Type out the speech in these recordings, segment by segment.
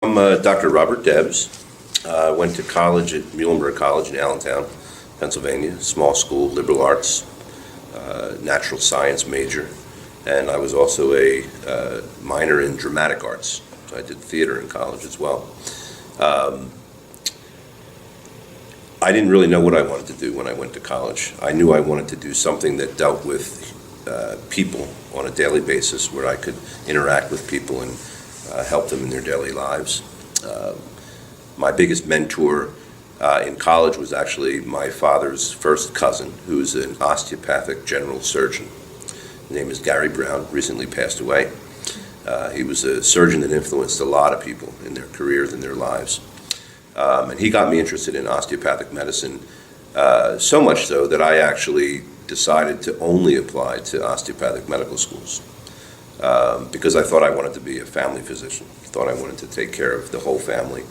I'm Dr. Robert Debbs. I went to college at Muhlenberg College in Allentown, Pennsylvania, small school, liberal arts, natural science major, and I was also a minor in dramatic arts. So I did theater in college as well. I didn't really know what I wanted to do when I went to college. I knew I wanted to do something that dealt with people on a daily basis, where I could interact with people and help them in their daily lives. My biggest mentor in college was actually my father's first cousin, who's an osteopathic general surgeon. His name is Gary Brown, recently passed away. He was a surgeon that influenced a lot of people in their careers and their lives. And he got me interested in osteopathic medicine, so much so that I actually decided to only apply to osteopathic medical schools, because I thought I wanted to be a family physician. I thought I wanted to take care of the whole family,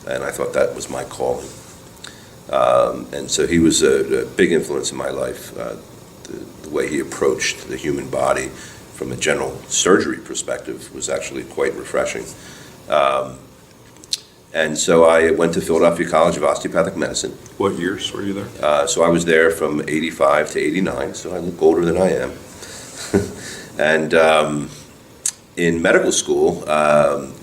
and I thought that was my calling. And so he was a big influence in my life. The way he approached the human body from a general surgery perspective was actually quite refreshing. And so I went to Philadelphia College of Osteopathic Medicine. What years were you there? So I was there from 85 to 89, so I look older than I am. And in medical school,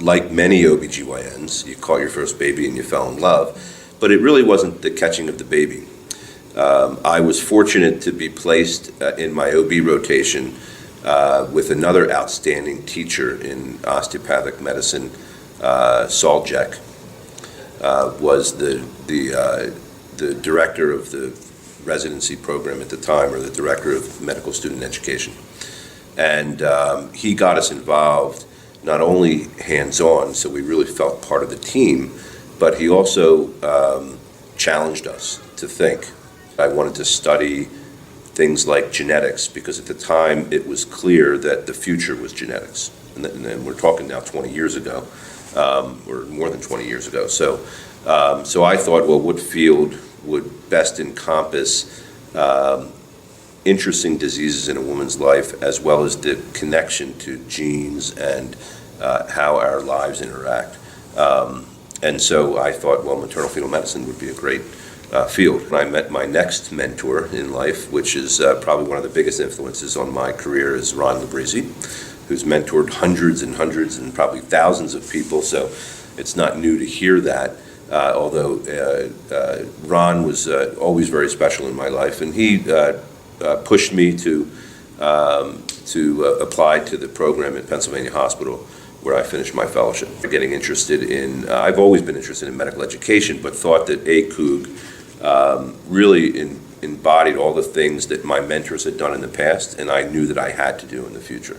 like many OBGYNs, you caught your first baby and you fell in love, but it really wasn't the catching of the baby. I was fortunate to be placed in my OB rotation with another outstanding teacher in osteopathic medicine. Saul Jeck was the director of the residency program at the time, or the director of medical student education. And he got us involved not only hands-on, so we really felt part of the team, but he also challenged us to think. I wanted to study things like genetics, because at the time it was clear that the future was genetics. And we're talking now 20 years ago, or more than 20 years ago. So I thought, well, what field would best encompass interesting diseases in a woman's life, as well as the connection to genes and how our lives interact. And so I thought, well, maternal fetal medicine would be a great field. And I met my next mentor in life, which is probably one of the biggest influences on my career, is Ron Labrisi, who's mentored hundreds and hundreds and probably thousands of people. So it's not new to hear that, although Ron was always very special in my life. And he pushed me to apply to the program at Pennsylvania Hospital, where I finished my fellowship. Getting interested in, I've always been interested in medical education, but thought that ACOOG really embodied all the things that my mentors had done in the past, and I knew that I had to do in the future.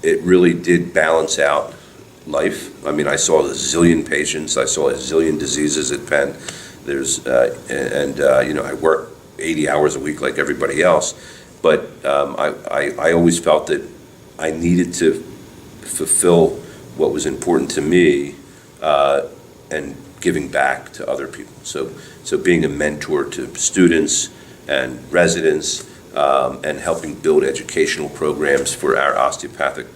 It really did balance out life. I mean, I saw a zillion patients, I saw a zillion diseases at Penn. I work 80 hours a week like everybody else, but I always felt that I needed to fulfill what was important to me, and giving back to other people. So being a mentor to students and residents, and helping build educational programs for our osteopathic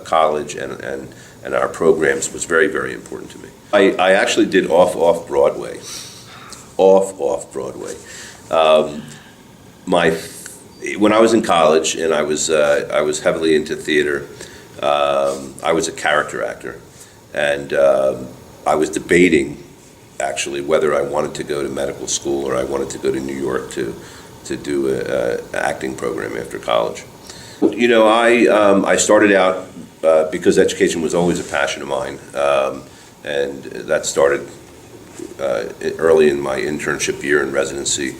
college and our programs was very, very important to me. I actually did off-Broadway. When I was in college and I was heavily into theater, I was a character actor, and I was debating actually whether I wanted to go to medical school or I wanted to go to New York to do an acting program after college. You know, I started out because education was always a passion of mine, and that started early in my internship year in residency,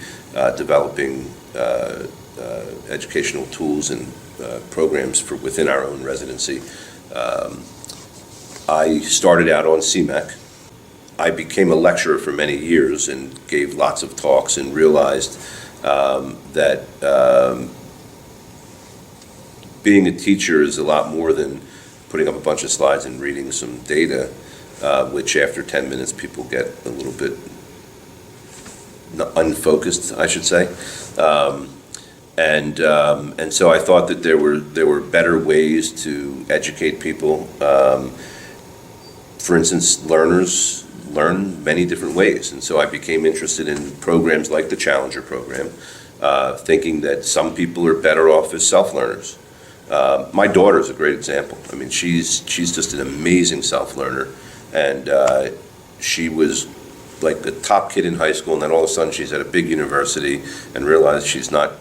developing educational tools and programs for within our own residency. I started out on CMEC. I became a lecturer for many years and gave lots of talks, and realized that being a teacher is a lot more than putting up a bunch of slides and reading some data, which after 10 minutes people get a little bit unfocused, I should say. And so I thought that there were better ways to educate people. For instance, learners learn many different ways, and so I became interested in programs like the Challenger program, thinking that some people are better off as self-learners. My daughter is a great example. I mean, she's just an amazing self-learner, and she was like the top kid in high school, and then all of a sudden she's at a big university and realized she's not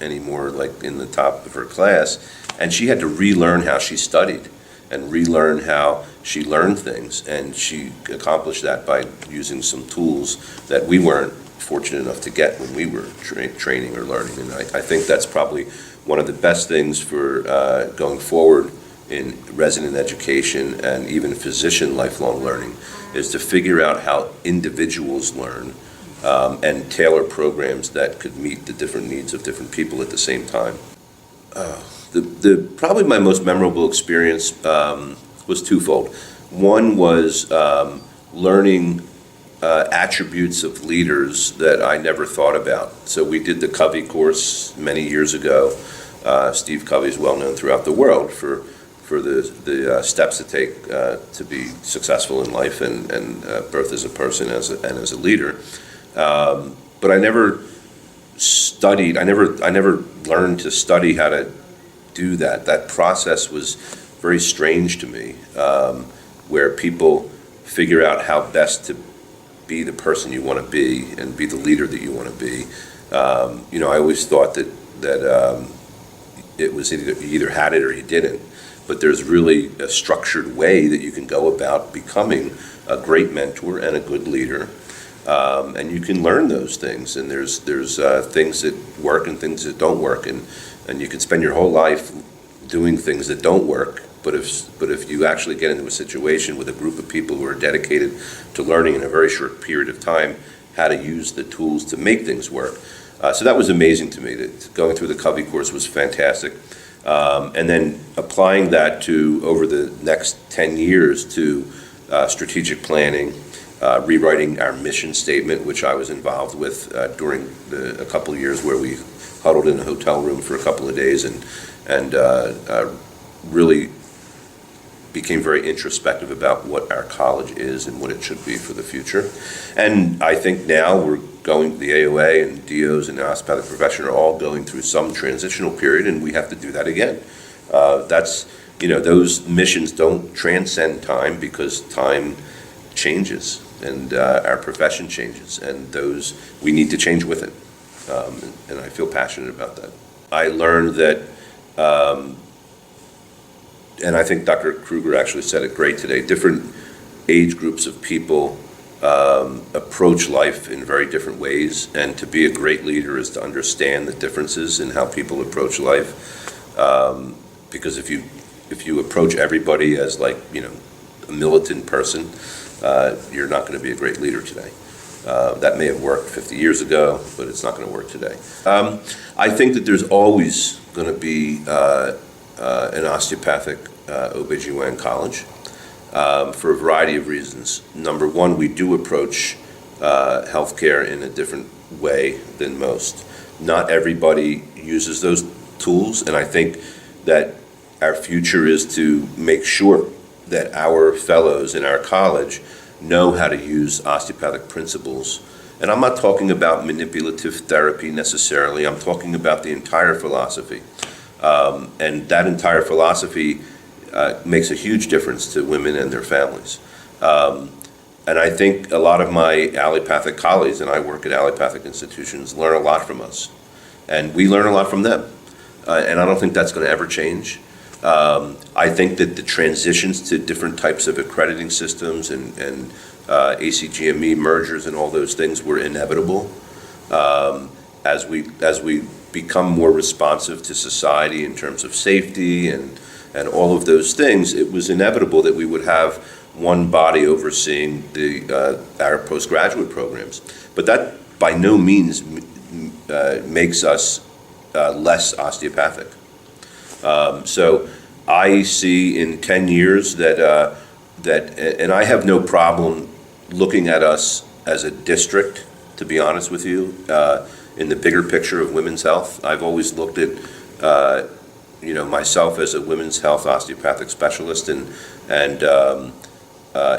anymore like in the top of her class, and she had to relearn how she studied and relearn how she learned things, and she accomplished that by using some tools that we weren't fortunate enough to get when we were training or learning. And I think that's probably one of the best things for going forward in resident education and even physician lifelong learning, is to figure out how individuals learn and tailor programs that could meet the different needs of different people at the same time. Probably my most memorable experience was twofold. One was learning attributes of leaders that I never thought about. So we did the Covey course many years ago. Steve Covey is well known throughout the world for the steps to take to be successful in life and both as a person and as a leader. But I never studied. I never learned to study how to do that. That process was very strange to me, where people figure out how best to be the person you want to be and be the leader that you want to be. I always thought that it was you either had it or you didn't. But there's really a structured way that you can go about becoming a great mentor and a good leader. And you can learn those things, and there's things that work and things that don't work, and you can spend your whole life doing things that don't work. But if you actually get into a situation with a group of people who are dedicated to learning in a very short period of time how to use the tools to make things work, so that was amazing to me. That going through the Covey course was fantastic, and then applying that to over the next 10 years to strategic planning. Rewriting our mission statement, which I was involved with during a couple of years where we huddled in a hotel room for a couple of days and really became very introspective about what our college is and what it should be for the future. And I think now the AOA and DOs and the osteopathic profession are all going through some transitional period, and we have to do that again. Those missions don't transcend time because time changes. And our profession changes, and those we need to change with it, and I feel passionate about that. I learned that, and I think Dr. Kruger actually said it great today, different age groups of people approach life in very different ways, and to be a great leader is to understand the differences in how people approach life, because if you approach everybody as a militant person, you're not going to be a great leader today. That may have worked 50 years ago, but it's not going to work today. I think that there's always going to be an osteopathic OBGYN college for a variety of reasons. Number one, we do approach healthcare in a different way than most. Not everybody uses those tools, and I think that our future is to make sure that our fellows in our college know how to use osteopathic principles. And I'm not talking about manipulative therapy necessarily, I'm talking about the entire philosophy. And that entire philosophy makes a huge difference to women and their families. And I think a lot of my allopathic colleagues, and I work at allopathic institutions, learn a lot from us. And we learn a lot from them. And I don't think that's going to ever change. I think that the transitions to different types of accrediting systems and ACGME mergers and all those things were inevitable as we become more responsive to society in terms of safety and all of those things. It was inevitable that we would have one body overseeing our postgraduate programs, but that by no means makes us less osteopathic. So I see in 10 years that and I have no problem looking at us as a district, to be honest with you. in the bigger picture of women's health. I've always looked at, myself as a women's health osteopathic specialist, and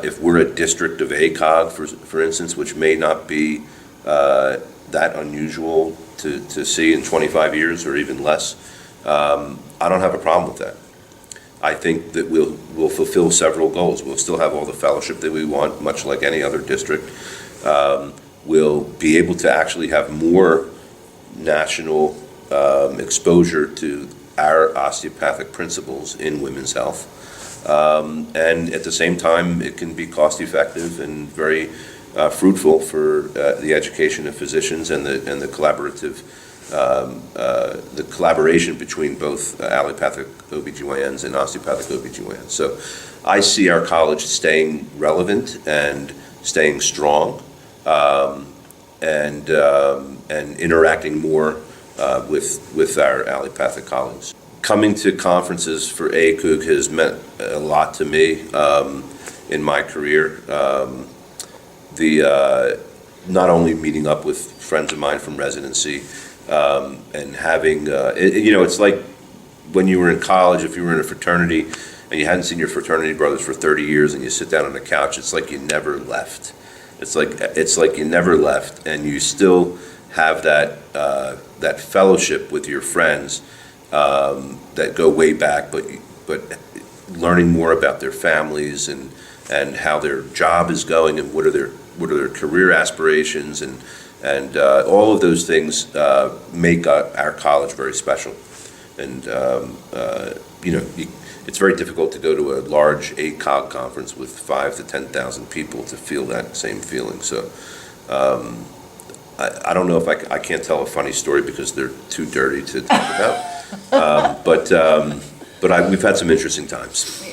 if we're a district of ACOG, for instance, which may not be that unusual to see in 25 years or even less, I don't have a problem with that. I think that we'll fulfill several goals. We'll still have all the fellowship that we want, much like any other district. We'll be able to actually have more national exposure to our osteopathic principles in women's health. And at the same time, it can be cost effective and very fruitful for the education of physicians and the collaboration between both allopathic OBGYNs and osteopathic OBGYNs. So I see our college staying relevant and staying strong, and interacting more with our allopathic colleagues. Coming to conferences for ACOOG has meant a lot to me in my career. Not only meeting up with friends of mine from residency, and having, it's like when you were in college, if you were in a fraternity and you hadn't seen your fraternity brothers for 30 years and you sit down on the couch, it's like you never left. It's like you never left, and you still have that fellowship with your friends that go way back, but learning more about their families and how their job is going and what are their career aspirations, and all of those things make our college very special. And it's very difficult to go to a large ACOG conference with 5,000 to 10,000 people to feel that same feeling. So I don't know if I can't tell a funny story because they're too dirty to talk about, but we've had some interesting times.